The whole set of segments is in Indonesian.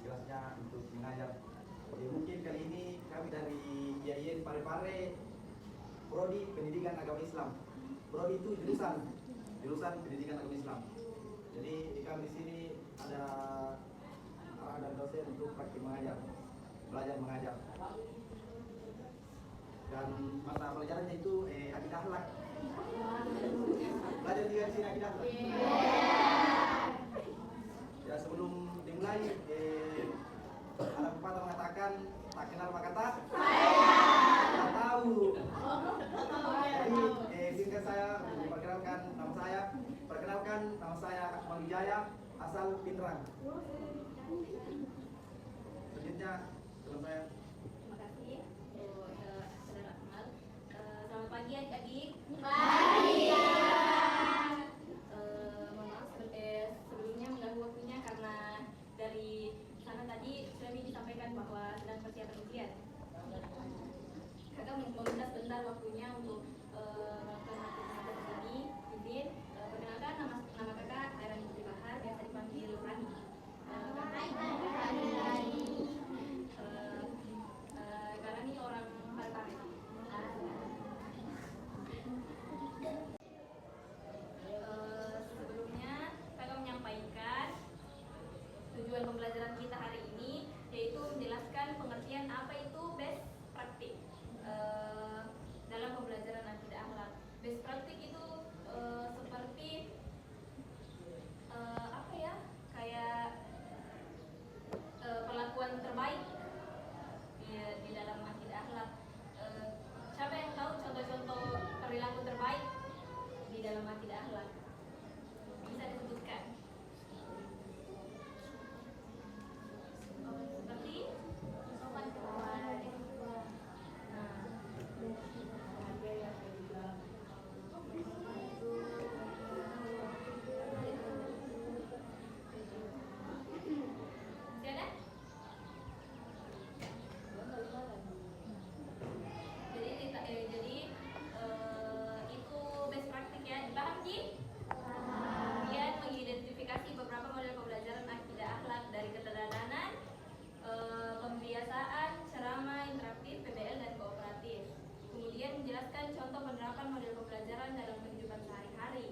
kelasnya untuk mengajar. Jadi mungkin kali ini kami dari IAIN Parepare, Prodi Pendidikan Agama Islam. Prodi itu jurusan Pendidikan Agama Islam. Jadi di kami di sini ada dan dosen untuk praktik mengajar, belajar mengajar. Dan mata pelajarannya itu akidah akhlak. Belajar juga di sini akidah akhlak. Ya sebelum dimulai, ada pepatah mengatakan tak kenal maka tak tahu. Jadi singkat saya perkenalkan nama saya Akmal Wijaya, asal Pinrang. Selanjutnya teman saya. Terima kasih saudara Akmal. Selamat pagi adik-adik. Mohon maaf sebelumnya mengganggu waktunya karena dari sana tadi sudah disampaikan bahwa sedang persiapan ujian. Kakak meminta sebentar waktunya untuk melakukan materi ini. Izin perkenalkan nama kakak Airani Putri Bahar, biasa dipanggil Rani. Karena ini orang Parepare. Sebelumnya kakak menyampaikan tujuan pembelajaran kita hari ini, yaitu menjelaskan pengertian apa itu best praktik dalam pembelajaran akidah akhlak. Best praktik itu seperti apa ya, kayak perlakuan terbaik di dalam akidah akhlak. Siapa yang tahu contoh-contoh perilaku terbaik di dalam akidah akhlak? Bisa disebutkan? Seperti sopan kawan. Itu best praktik ya, dipaham Ki? Kemudian mengidentifikasi beberapa model pembelajaran akidah akhlak dari keteladanan, pembiasaan, ceramah, interaktif, PBL, dan kooperatif. Kemudian menjelaskan contoh penerapan model pembelajaran dalam kehidupan sehari-hari.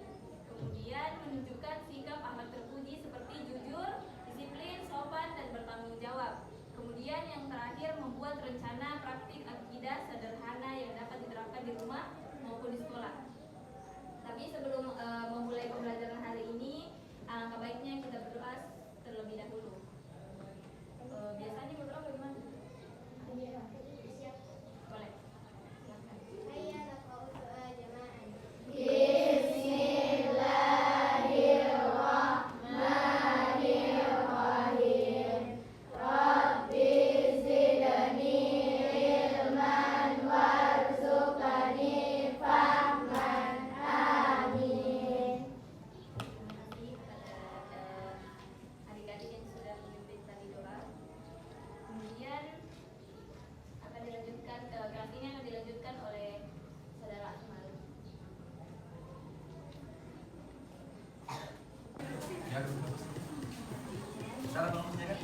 Kemudian menunjukkan sikap akhlak terpuji seperti jujur, disiplin, sopan, dan bertanggung jawab. Kemudian yang terakhir membuat rencana praktik akidah sederhana yang dapat diterapkan di rumah maupun di sekolah. Tapi sebelum memulai pembelajaran hari ini, alangkah baiknya kita berdoa terlebih dahulu. Biasanya berdoa bagaimana? Siap. Boleh. Kelas ini akan dilanjutkan oleh saudara Akmal. Ya, salah ngomongnya kan?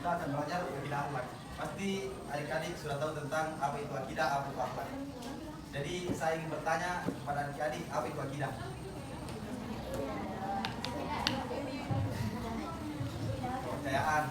Kita akan belajar akidah akhlak. Pasti adik-adik sudah tahu tentang apa itu akidah, apa itu akhlak. Jadi saya ingin bertanya kepada adik-adik, apa itu akidah? Kepercayaan.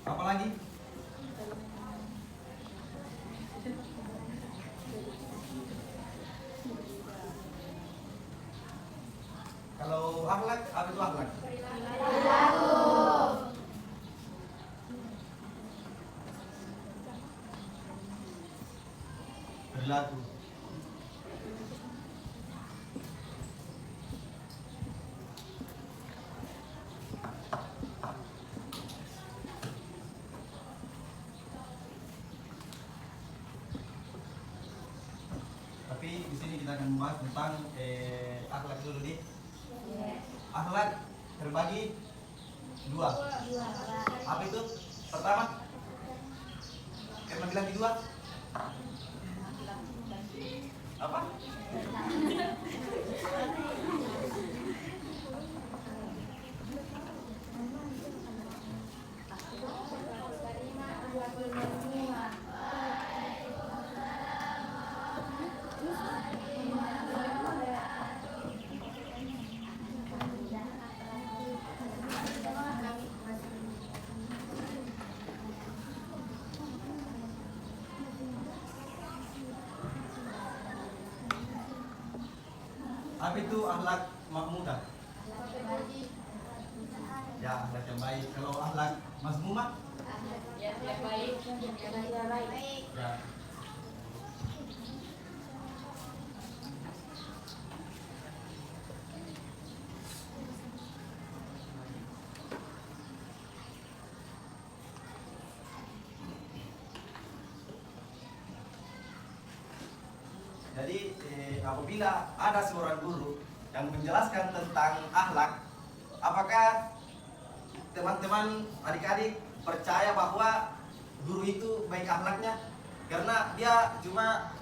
Apa lagi? Kalau akhlak, apa itu akhlak? Perilaku. Tapi di sini kita akan membahas tentang akhlak dulu nih. Akhlak terbagi dua. Apa itu? Pertama, karena bilang di dua. Apa? Apa itu akhlak mahmudah? Ya, akhlak yang baik. Kalau akhlak mazmumah? Yang baik. Ya. Jadi apabila ada seorang guru yang menjelaskan tentang akhlak, apakah teman-teman adik-adik percaya bahwa guru itu baik akhlaknya? Karena dia cuma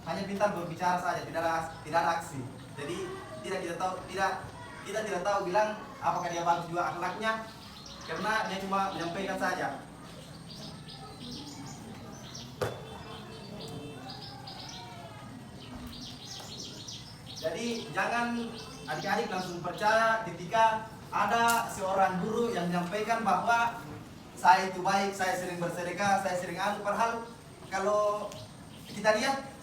hanya pintar berbicara saja, tidak ada aksi. Jadi kita tidak tahu bilang apakah dia bagus juga akhlaknya, karena dia cuma menyampaikan saja. Jadi jangan adik-adik langsung percaya ketika ada seorang guru yang menyampaikan bahwa saya itu baik, saya sering bersedekah, saya sering padahal kalau kita lihat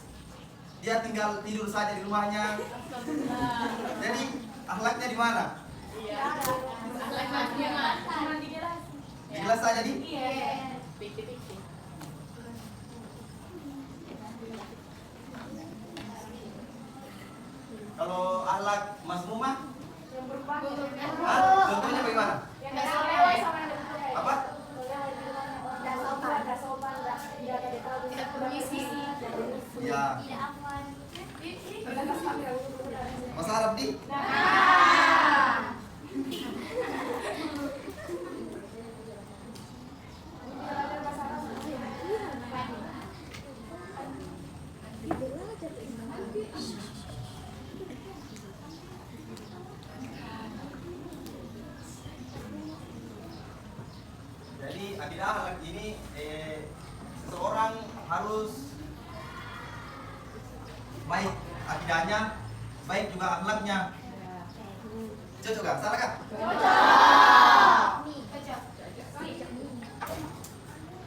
dia tinggal tidur saja di rumahnya. Jadi akhlaknya di mana? Di kelas saja di? Kalau akhlak mazmumah? Contohnya bagaimana? Apa? Ya. Mas Arab di? Jadi akidah akhlak ini seseorang harus baik akidahnya, baik juga akhlaknya. Cocok gak? Salah kan?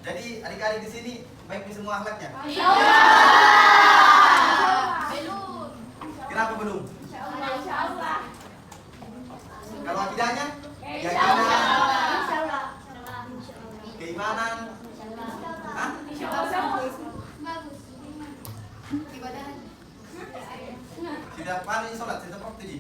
Jadi adik-adik di sini baik di semua akhlaknya? Kenapa belum? Kalau akidahnya? Keimanan? Hah? Tidak pandai sholat, tidak waktu ji?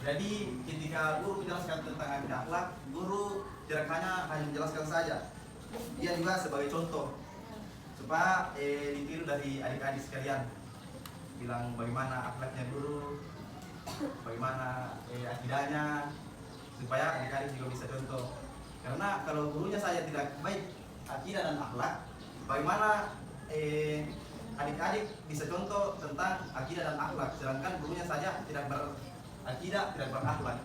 Jadi ketika guru menjelaskan tentang akidah akhlak, guru tidak hanya menjelaskan saja, dia juga sebagai contoh supaya ditiru dari adik-adik sekalian. Bilang bagaimana akhlaknya guru, bagaimana akidahnya, supaya adik-adik juga bisa contoh. Karena kalau gurunya saja tidak baik akidah dan akhlak, bagaimana adik-adik bisa contoh tentang akidah dan akhlak, sedangkan gurunya saja tidak akidah, tidak berakhlak.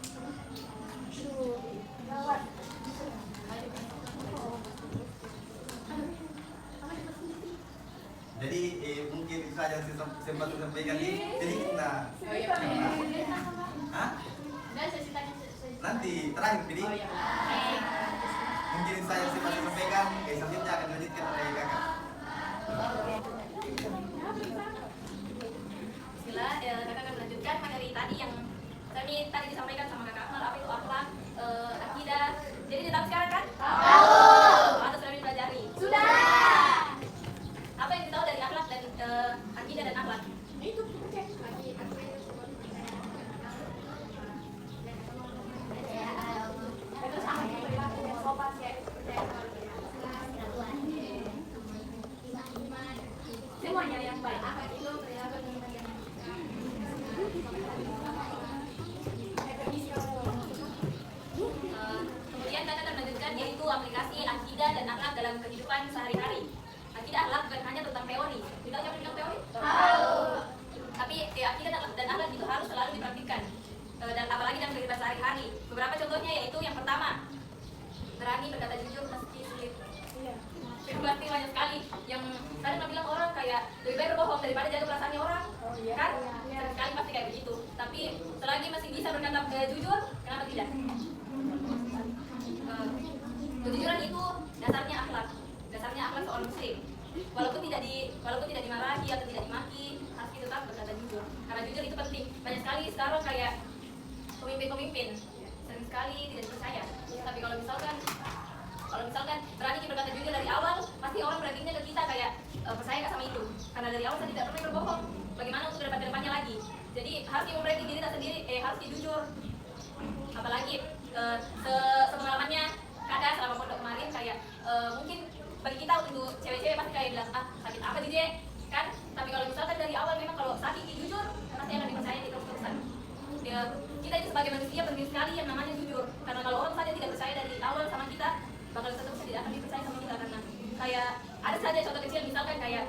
Jadi mungkin itu saja yang saya sempat sampaikan ini sedikit. Nah, nanti terakhir jadi mungkin saya sempat sampaikan. Selanjutnya akan dilanjutkan oleh kakak. Bismillah, kakak akan melanjutkan materi tadi yang tadi disampaikan sama kakak Akmal. Apa itu akhlak, akidah. Jadi sudah tahu sekarang kan? Tahu. Atau sudah dipelajari? Sudah. Apa yang ditahu dari akhlak dan akidah dan akhlak? Itu semuanya yang baik. Apa itu perilaku yang baik? Kemudian kita akan melanjutkan yaitu aplikasi akidah dan akhlak dalam kehidupan sehari-hari. Akidah akhlak bukan hanya tentang teori. Kita tahu tentang teori? Tahu. Tapi akidah dan akhlak itu harus selalu dipraktikkan. Dan apalagi dalam kehidupan sehari-hari. Beberapa contohnya yaitu yang pertama, berani berkata jujur meski sulit. Berarti banyak sekali yang kadang bilang orang kayak lebih baik berbohong daripada jaga perasaannya orang, kan? Sering sekali pasti kayak begitu. Tapi selagi masih bisa berkata jujur, kenapa tidak? Kejujuran itu dasarnya akhlak seorang muslim. Walaupun tidak dimarahi atau tidak dimaki, harus kita tetap berkata jujur. Karena jujur itu penting. Banyak sekali sekarang kayak pemimpin sering sekali tidak dipercaya. Tapi kalau misalkan berani kita berkata jujur dari awal, pasti orang berartinya ke kita kayak percaya gak sama itu. Karena dari awal saya tidak pernah berbohong. Bagaimana untuk kedepannya lagi? Jadi harus memperbaiki diri kita sendiri, harus jujur. Apalagi sepengalamannya kadang selama pondok kemarin kayak mungkin bagi kita untuk cewek-cewek pasti kayak bilang sakit apa sih Dek? Kan? Tapi kalau misalkan dari awal memang kalau sakit jujur pasti akan dipercaya terus-terusan. Kita itu sebagai manusia penting sekali yang namanya jujur. Karena kalau orang saja tidak percaya dari awal sama kita, bakal seterusnya tidak akan dipercaya sama kita. Karena kayak ada saja contoh kecil misalkan kayak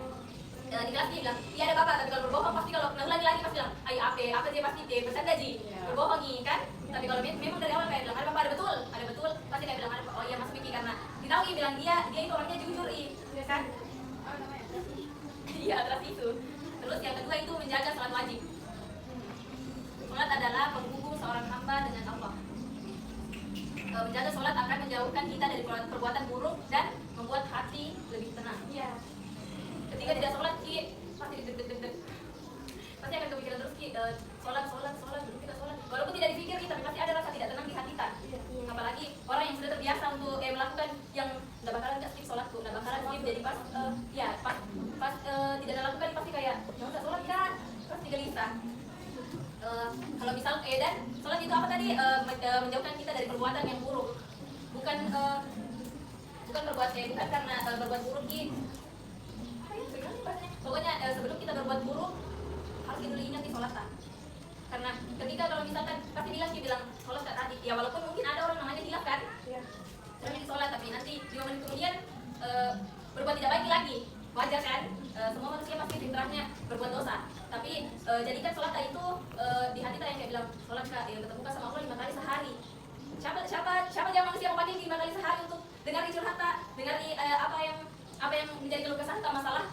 di kelas dia bilang iya ada bapak, tapi kalau berbohong pasti kalau lagi pasti bilang ayo apa dia pasti bercanda ji berbohongi kan. Tapi kalau memang dari awal kayak bilang ada bapak ada betul pasti kayak bilang ada oh iya mas Miki karena ditahu bilang dia itu orangnya jujur kan. Iya terus itu. Terus yang kedua itu menjaga salat wajib. Salat adalah penghubung seorang hamba dengan Allah. Menjaga sholat akan menjauhkan kita dari perbuatan buruk dan membuat hati lebih tenang. Iya. Ketika tidak sholat, pasti deg-deg. Pasti akan kepikiran terus sholat, belum kita sholat. Walaupun tidak dipikir, tapi pasti ada rasa tidak tenang di hati kita. Apalagi orang yang sudah terbiasa untuk melakukan yang nggak bakalan nggak skip sholat tuh, nggak bakalan skip. Jadi pas tidak dilakukan pasti kayak ya udah sholat kan, pasti gelisah. Kalau misal dan sholat itu apa tadi menjauhkan kita dari perbuatan yang buruk, bukan karena berbuat buruk pokoknya sebelum kita berbuat buruk harus kita ingat di sholat karena ketika kalau misalkan pasti bilang sholat tak tadi ya walaupun mungkin ada orang namanya hilaf kan sudah di sholat tapi nanti 5 menit kemudian berbuat tidak baik lagi wajar kan semua manusia pasti fitrahnya berbuat dosa tapi jadikan sholat itu di hati kita yang kayak bilang sholat ketemu sama Allah 5 kali sehari siapa yang manusia mau pakai 5 kali sehari untuk dengar curhat dengar apa yang menjadi keluh kesah masalah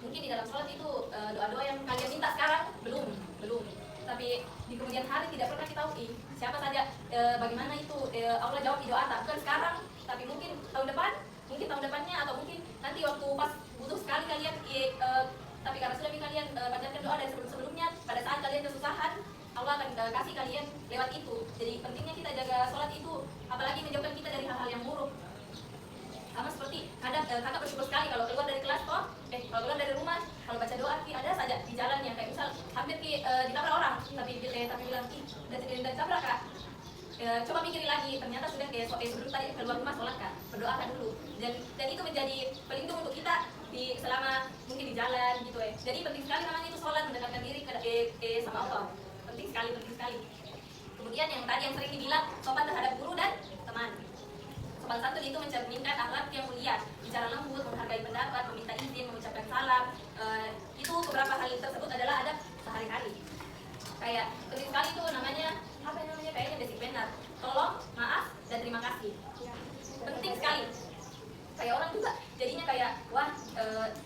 mungkin di dalam sholat itu doa-doa yang kalian minta sekarang belum tapi di kemudian hari tidak pernah kita tahu siapa saja bagaimana itu Allah jawab di doa bukan sekarang tapi mungkin tahun depannya atau mungkin nanti waktu pas butuh sekali kalian tapi karena sudah kalian panjatkan doa dari sebelumnya pada saat kalian kesusahan Allah akan kasih kalian lewat itu. Jadi pentingnya kita jaga sholat itu apalagi menjauhkan kita dari hal-hal yang buruk. Sama seperti kadang kakak bersyukur sekali kalau keluar dari kelas kalau keluar dari rumah kalau baca doa ada saja di jalan yang kayak misal hampir ditabrak orang tapi bilang udah ditabrak kak coba pikirin lagi ternyata sudah kayak sebelum tadi keluar rumah sholat kak berdoakan dulu dan itu menjadi pelindung untuk kita selama mungkin di jalan gitu jadi penting sekali namanya itu sholat mendekatkan diri sama Allah penting sekali. Kemudian yang tadi yang sering dibilang sopan terhadap guru dan teman. Sopan santun itu mencerminkan akhlak yang mulia, bicara lembut, menghargai pendapat, meminta izin, mengucapkan salam. Itu beberapa hal tersebut adalah adab sehari-hari. kayak penting sekali tuh namanya apa namanya kayaknya basic manner, tolong, maaf, dan terima kasih. Penting sekali. Kayak orang juga jadinya kayak wah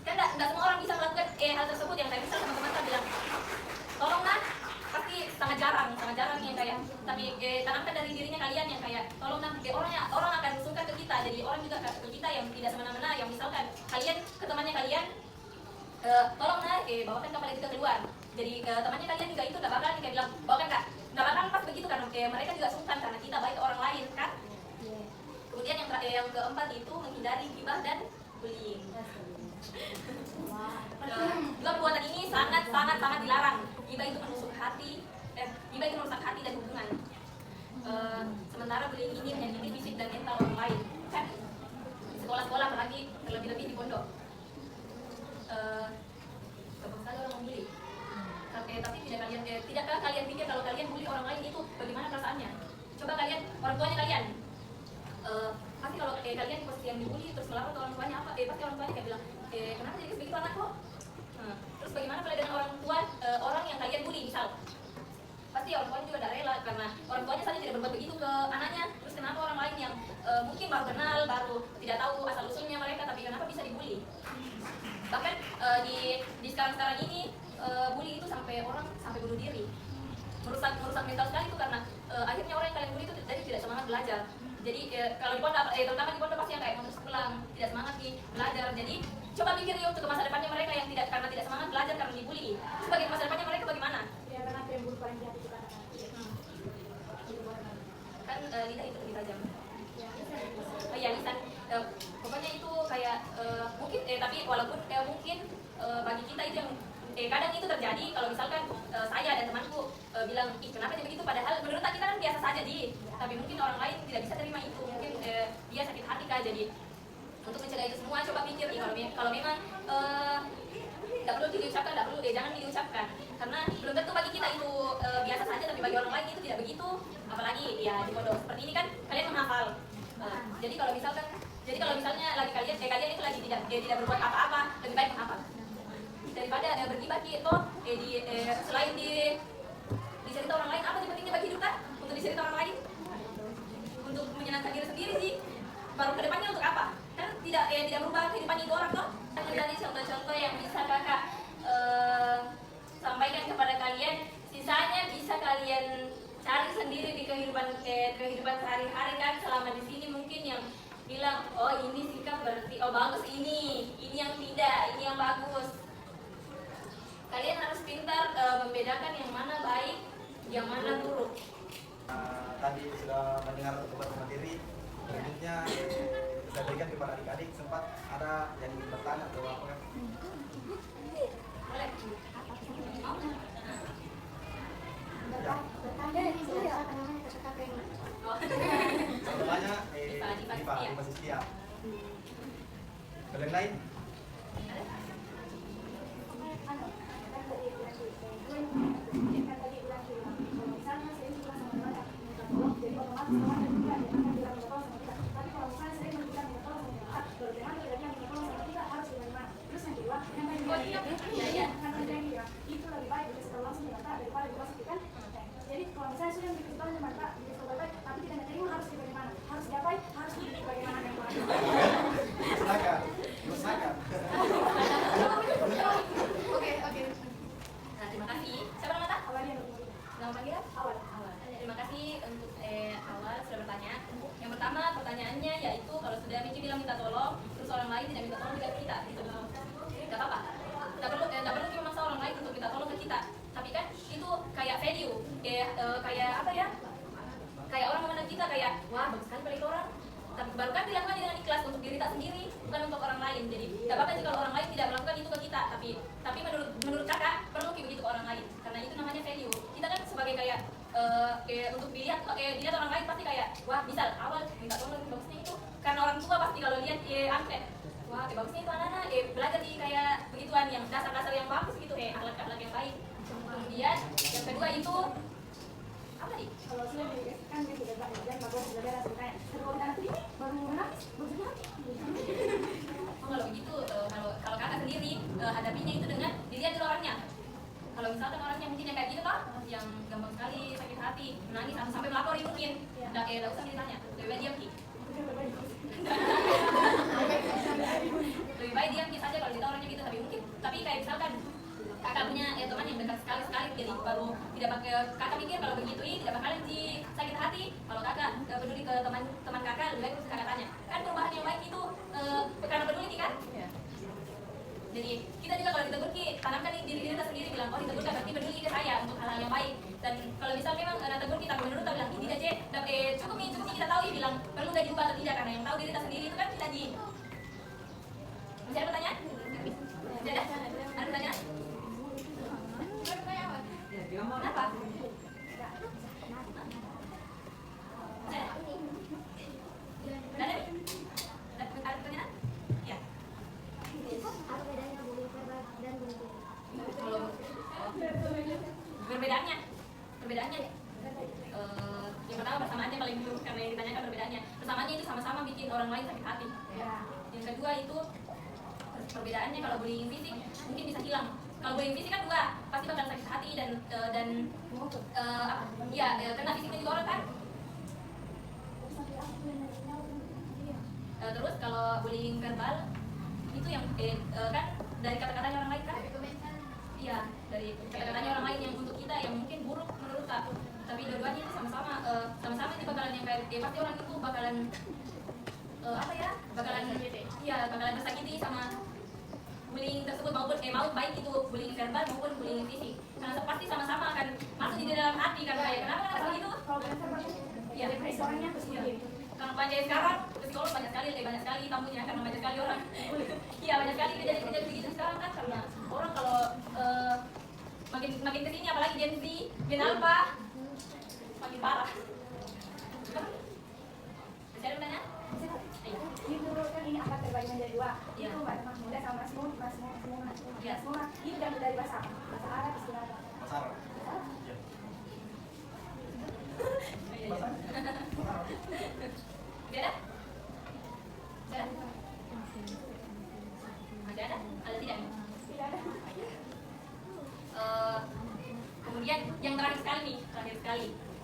kan nggak semua orang bisa melakukan hal tersebut. Yang kayak misal teman-teman kan bilang tolong nah, pasti sangat jarang yang kayak tapi tanamkan dari dirinya kalian yang kayak tolong nah, orang akan suka ke kita. Jadi orang juga ke kita yang tidak semena-mena, yang misalkan kalian ke temannya kalian tolong nah bawakan kapal itu keluar. Jadi temannya kalian juga itu nggak bakalan kayak bilang bawakan kak, nggak bakalan pas begitu karena mereka juga sungkan karena kita baik ke orang lain kan. Kemudian yang keempat itu menghindari gibah dan bullying. Dua perbuatan ini sangat dilarang. Gibah itu menusuk hati, gibah itu merusak hati dan hubungan. Sementara bullying ini menyakiti fisik dan mental orang lain. Kan sekolah-sekolah apalagi terlebih-lebih di pondok. Gampang sekali orang membuli. Tapi tidakkah kalian pikir kalau kalian bully orang lain itu bagaimana perasaannya? Coba kalian, orang tuanya kalian, pasti kalau kalian di posisi yang dibully terus melapor ke orang tuanya apa? Pasti orang tuanya kayak bilang, kenapa jadi begitu anak kok? Terus bagaimana kalau dengan orang tua orang yang kalian bully misal? Pasti orang tuanya juga tidak rela karena orang tuanya saja tidak berbuat begitu ke anaknya. Terus kenapa orang lain yang mungkin baru kenal, baru tidak tahu asal usulnya mereka, tapi kenapa bisa dibully? Bahkan di sekarang ini bully itu sampai orang sampai bunuh diri, merusak mental sekali itu karena akhirnya orang yang kalian bully itu jadi tidak semangat belajar. Jadi kalau di pondok, terutama di pondok pasti yang kayak motor pulang, tidak semangat di belajar. Jadi coba pikir ya untuk masa depannya mereka yang tidak semangat belajar karena dibully. Sebagai masa depannya mereka bagaimana? Ya karena yang buruk paling jahat itu kan. Kan lidah itu lebih tajam. Ya lisan. Pokoknya itu kayak mungkin tapi walaupun mungkin bagi kita itu yang kadang itu terjadi kalau misalkan saya dan temanku bilang kenapa dia begitu, padahal menurut kita kan biasa saja tapi mungkin orang lain tidak bisa terima itu, mungkin dia sakit hati kah. Jadi untuk mencegah itu semua coba pikir kalau memang tidak perlu diucapkan, jangan diucapkan karena belum tentu bagi kita itu biasa saja, tapi bagi orang lain itu tidak begitu. Apalagi ya di pondok seperti ini kan kalian menghafal. Jadi kalau misalnya lagi kalian itu lagi tidak berbuat apa-apa, lebih baik menghafal daripada bergibah gitu. Selain dicerita orang lain, apa sih pentingnya bagi hidup kan? Untuk dicerita orang lain, untuk menyenangkan diri sendiri sih. Baru kedepannya untuk apa? Kan tidak berubah kehidupan itu orang toh. Tadi contoh-contoh yang bisa kakak sampaikan kepada kalian, sisanya bisa kalian cari sendiri di kehidupan sehari-hari kan. Selama di sini mungkin yang bilang oh ini sikap berarti oh bagus, ini yang tidak, ini yang bagus. Kalian harus pintar membedakan yang mana baik, yang mana buruk. Tadi sudah mendengar obat mandiri, selanjutnya kita berikan kepada adik-adik. Sempat ada yang ingin bertanya atau apa kan? Boleh? Contohnya Diva Sistia. Kalau yang lain? Jadi kalau misalnya sudah beritahu dengan Pak, tapi tidak terima harus bagaimana? Harus diapain? Harus bagaimana yang Silakan. Oke. Nah, terima kasih. Siapa nama tak? awalnya Nama panggilan? awal. Terima kasih untuk awal sudah bertanya. Yang pertama pertanyaannya yaitu kalau sudah Miki bilang minta tolong, terus orang lain tidak minta tolong juga ke kita, itu nggak apa-apa. Nggak perlu kita memaksa orang lain untuk minta tolong ke kita. Tapi kan itu kayak value, kayak apa ya? Kayak orang memandang kita kayak wah bagus sekali balik orang. Tapi baru kan dilakukan dengan ikhlas untuk diri kita sendiri, bukan untuk orang lain. Jadi nggak apa-apa jika orang lain tidak melakukan itu ke kita. Tapi menurut kakak perlu kayak begitu ke orang lain, karena itu namanya value. Kita kan sebagai kayak untuk dilihat orang lain pasti kayak wah misal awal minta tolong bagusnya itu karena orang tua pasti kalau lihat angket wah bagusnya itu anak-anak belajar di kayak begituan yang dasar-dasar yang bagus gitu akhlak-akhlak yang baik. Kemudian yang kedua itu apa nih? Kalau sudah kan dia sudah belajar bagus belajar ceritanya. Kalau anak ini baru menangis, baru Kalau begitu kalau kakak sendiri hadapinya itu dengan dilihat dulu orangnya. Kalau misalkan orangnya mungkin yang kayak gitu toh, yang gampang sekali sakit hati, menangis sampai melapori mungkin, udah kayak gak usah ditanya, lebih baik diam Ki. Lebih baik diam Ki saja kalau kita orangnya gitu, tapi kayak misalkan kakak punya teman yang dekat sekali jadi baru tidak pakai kakak mikir kalau begitu ini tidak bakalan sakit hati. Kalau kakak peduli ke teman kakak, lebih baik kakak tanya. Kan perubahan yang baik itu karena peduli kan? Jadi kita juga kalau ditegur Ki, tanamkan diri kita sendiri, bilang oh ditegur kan berarti peduli ke saya untuk hal-hal yang baik. Dan kalau misal memang tegur kita menurut kita bilang ini tidak cukup nih kita tahu ya bilang perlu gak diubah atau tidak, karena yang tahu diri kita sendiri itu kan kita di. Masih ada pertanyaan? Masih ada? Ada pertanyaan? Kenapa? Ada pertanyaan? Ya. Apa bedanya bullying verbal dan bullying fisik? Perbedaannya yang pertama persamaannya paling dulu karena yang ditanyakan perbedaannya. Persamaannya itu sama-sama bikin orang lain sakit hati. Yang kedua itu perbedaannya kalau bullying fisik mungkin bisa hilang. Kalau bullying fisik kan dua, pasti bakal sakit hati dan kena fisiknya juga orang kan. Terus kalau bullying verbal itu yang kan dari kata-katanya orang lain kan? Iya, dari kata-katanya orang lain yang untuk kita yang mungkin buruk menurut kita. Tapi dua-duanya itu sama-sama itu bakalan yang kayak pasti orang itu bakalan bakalan tersakiti sama bullying tersebut maupun baik itu bullying verbal maupun bullying fisik. Karena pasti sama-sama akan masuk di dalam hati kan kayak kenapa kan begitu? Iya, orangnya terus karena banyak sekarang psikolog banyak sekali tamunya karena banyak sekali orang. Iya banyak sekali kejadian begitu sekarang kan karena orang kalau makin kesini apalagi Gen Z, Gen Alpha makin parah. Masih ada pertanyaan? Ini menurut kan ini akan terbagi menjadi dua. Iya. Itu Mas Muda sama Mas Muna. Iya. Mas Muna ini dari bahasa Arab istilah apa? Bahasa Arab. Iya. Bahasa Arab. Masih ada? Masih ada? Ada tidak? Tidak ada. Kemudian yang terakhir sekali,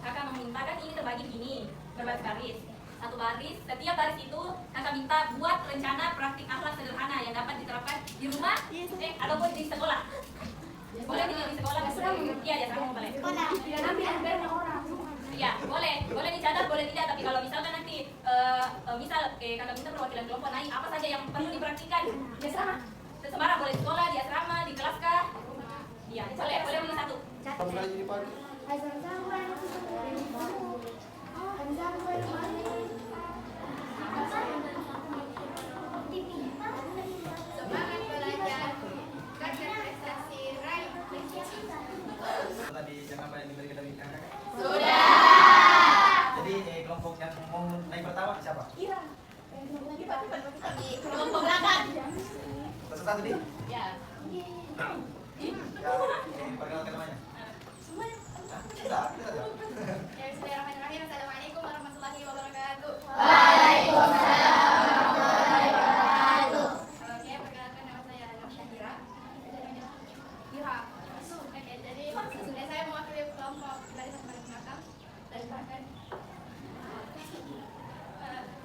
kakak memintakan ini terbagi gini, berbaris baris. Satu baris, setiap baris itu kakak minta buat rencana praktik akhlak sederhana yang dapat diterapkan di rumah ataupun di sekolah. Boleh di sekolah, iya di asrama boleh. Tidak ambil orang. Iya, boleh dicatat, boleh tidak. Tapi kalau misalkan nanti, kakak minta perwakilan kelompok naik, apa saja yang perlu dipraktikkan? Di asrama. Sembarang boleh di sekolah, di asrama, di kelas kah? Iya, boleh pilih satu. Kamu kali jadi pagi. Semangat belajar, belajar prestasi, raih prestasi. Tadi jangan banyak diberi dari kakak. Sudah. Jadi kelompok yang mau naik pertama siapa? Iya. Kelompok belakang. Peserta tadi? Ya. Ya, perkenalkan namanya. Kita aja. Ya, bismillahirrahmanirrahim. Assalamualaikum warahmatullahi wabarakatuh. Oke, perkenalkan nama saya Nur Syahira. Oke, jadi sebenarnya saya mewakili kelompok dari Baris Belakang dari bahkan.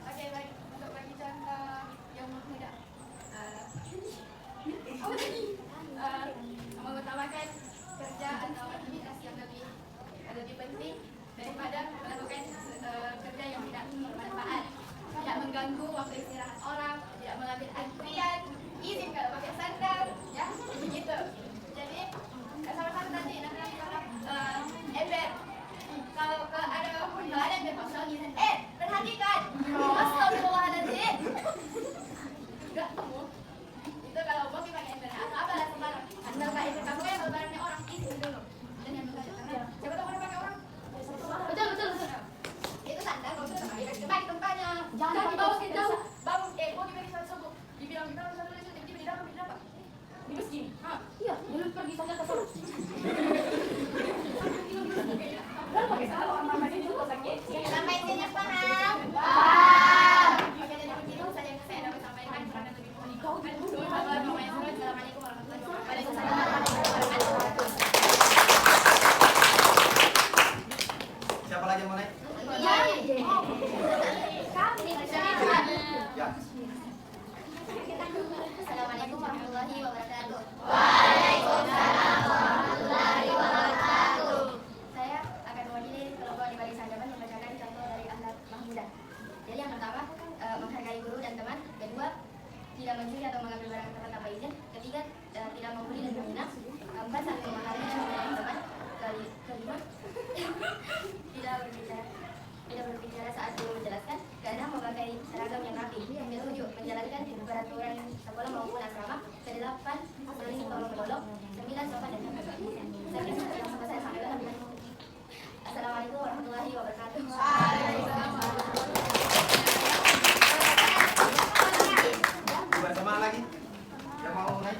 Oke, baik, untuk bagi contoh yang mudah. Mengutamakan kerja atau aktivitas yang lebih penting daripada melakukan kerja yang tidak bermanfaat, tidak mengganggu waktu istirahat orang, tidak mengambil antrian, izin kalau pakai sandal, ya begitu. Jadi sama-sama tadi nanti kalau ember kalau ada perjalanan berkosong izin, perhatikan, astagfirullahaladzim. Enggak kamu itu kalau mau pakai ember atau apa lah sembarang asal pakai ember kamu kan barangnya orang izin dulu jangan mengajar karena siapa tahu orang pakai orang betul itu sandal kalau sudah pakai kembali tempatnya jangan dibawa ke jauh bangun mau diberi satu subuh dibilang kita harus satu tiba-tiba di dalam di masjid iya belum pergi saja ke sana Kalau pakai sandal orang mamanya itu sakit. sampai sini paham oke jadi begitu saja yang saya dapat sampaikan kurang lebih Assalamualaikum warahmatullahi wabarakatuh. mau naik? Iya. Ya. Assalamualaikum warahmatullahi wabarakatuh. Saya akan mewakili kelompok di barisan depan membacakan contoh dari akhlak mahmudah. Jadi yang pertama, menghargai guru dan teman. Kedua, tidak mencuri atau mengambil barang teman tanpa izin. Ketiga, tidak membuli dan menghina. Keempat, saling memahami dan menyayangi teman. Kelima, tidak berbicara saat guru menjelaskan. Keenam, memakai seragam yang rapi. Ketujuh, menjalankan peraturan sekolah maupun asrama. Kedelapan, saling tolong menolong. Sembilan, sopan dan hormat. Sekian yang sama saya sampaikan. Assalamualaikum warahmatullahi wabarakatuh. Bersama lagi. Yang mau naik?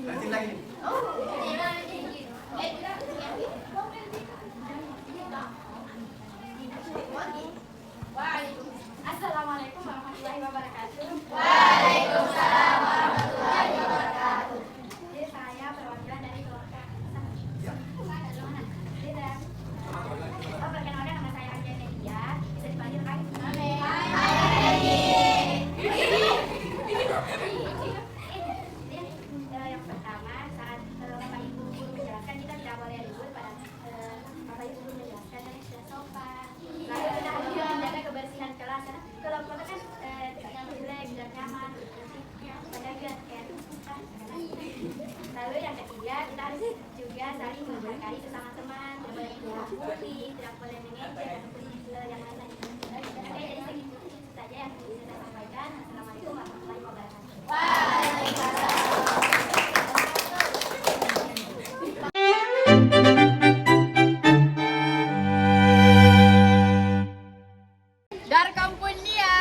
Lanjut lagi. Assalamualaikum warahmatullahi wabarakatuh. Waalaikumsalam warahmatullahi wabarakatuh. Jadi saya perwakilan dari keluarga. Ya. Perkenalkan nama saya Arja Nedia. Bisa dipanggil Kak? Yang pertama, saat Bapak Ibu guru menjelaskan, kita tidak boleh ribut pada Bapak Ibu guru menjelaskan dan sudah sopan. Lalu kita harus menjaga kebersihan kelas. Karena kalau kita kan yang jelek, tidak nyaman, bersih, menjaga kayak Lalu yang ketiga, kita harus juga saling menghargai sesama teman, tidak boleh menghakimi, tidak boleh mengejek ataupun yang lain-lain. Oke, jadi segitu saja yang bisa saya sampaikan. Assalamualaikum warahmatullahi wabarakatuh. Dari kampung dia.